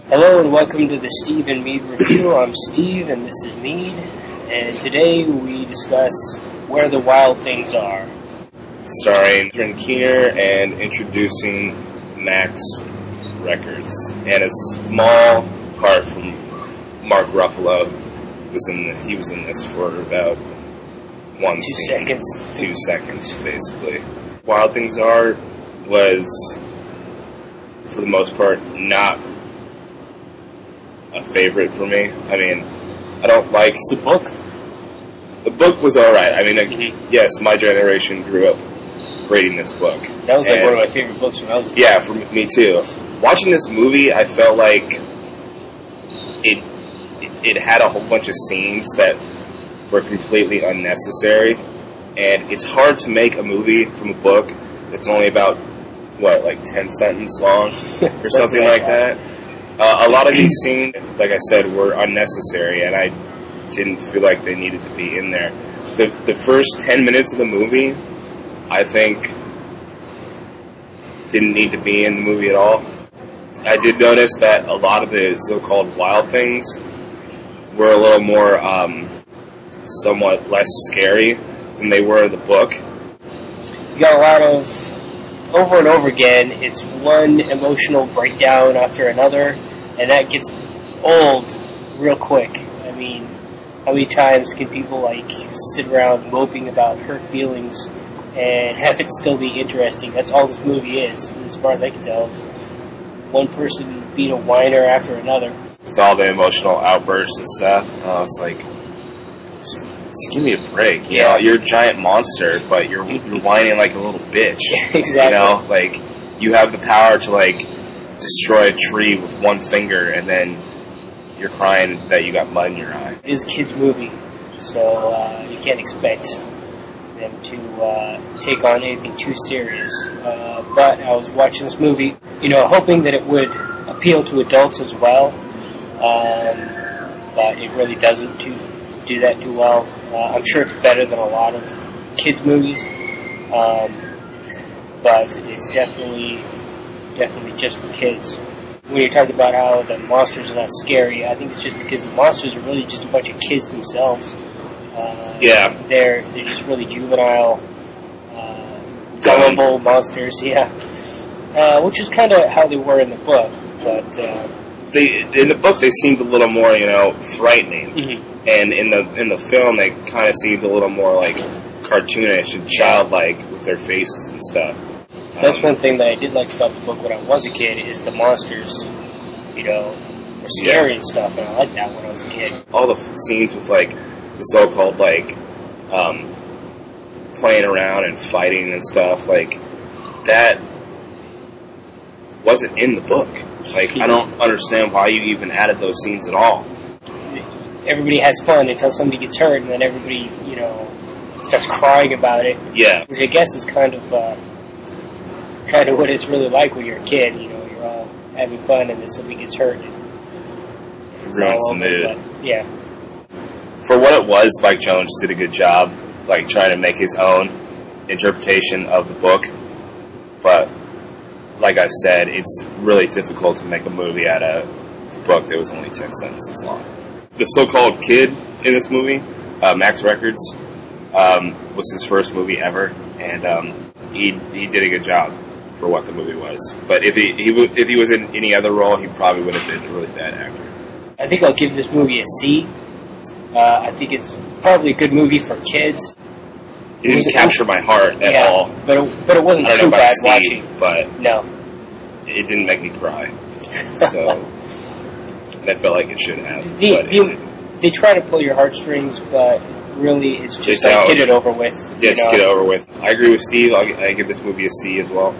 Hello and welcome to the Steve and Mead Review. I'm Steve and this is Mead, and today we discuss Where the Wild Things Are. Starring Catherine Keener and introducing Max Records. And a small part from Mark Ruffalo. He was in this for about one scene. 2 seconds. 2 seconds, basically. Wild Things Are was, for the most part, not a favorite for me. I mean, I don't like... The book? The book was alright. I mean, yes, my generation grew up reading this book. That was like one of my favorite books when I was... Yeah, for me too. Watching this movie, I felt like it had a whole bunch of scenes that were completely unnecessary. And it's hard to make a movie from a book that's only about, 10 sentences long? Or something like that. A lot of these scenes, like I said, were unnecessary, and I didn't feel like they needed to be in there. The first 10 minutes of the movie, I think, didn't need to be in the movie at all. I did notice that a lot of the so-called wild things were a little more, somewhat less scary than they were in the book. You got a lot of, over and over again, it's one emotional breakdown after another, and that gets old real quick. I mean, how many times can people, sit around moping about her feelings and have it still be interesting? That's all this movie is, as far as I can tell. Is one person being a whiner after another. With all the emotional outbursts and stuff, I was like, just give me a break. You know, you're a giant monster, but you're whining like a little bitch. Exactly. You have the power to, destroy a tree with one finger, and then you're crying that you got mud in your eye. It is a kid's movie, so you can't expect them to take on anything too serious. But I was watching this movie, hoping that it would appeal to adults as well, but it really doesn't do that too well. I'm sure it's better than a lot of kids' movies, but it's definitely just for kids. When you're talking about how the monsters are not scary, I think it's just because the monsters are really just a bunch of kids themselves. They're just really juvenile, gullible monsters, which is kind of how they were in the book, but... in the book, they seemed a little more, frightening. Mm-hmm. And in the film, they kind of seemed a little more, cartoonish and childlike with their faces and stuff. That's one thing that I did like about the book when I was a kid, is the monsters, were scary and stuff, and I liked that when I was a kid. All the scenes with, the so-called, playing around and fighting and stuff, that wasn't in the book. I don't understand why you even added those scenes at all. Everybody has fun until somebody gets hurt, and then everybody, starts crying about it. Yeah. Which I guess is kind of what it's really like when you're a kid. You're all having fun, and then somebody gets hurt. And it ruins the mood. But, yeah. For what it was, Spike Jonze did a good job, trying to make his own interpretation of the book. But, like I've said, it's really difficult to make a movie out of a book that was only 10 sentences long. The so-called kid in this movie, Max Records, was his first movie ever, and he did a good job for what the movie was. But if he was in any other role, he probably would have been a really bad actor. I think I'll give this movie a C. I think it's probably a good movie for kids. It didn't capture my heart at all. But it wasn't too bad watching. But no, it didn't make me cry. So, and I felt like it should have. But it didn't. They try to pull your heartstrings, but really it's just get it over with. Yeah, just get it over with. I agree with Steve. I give this movie a C as well.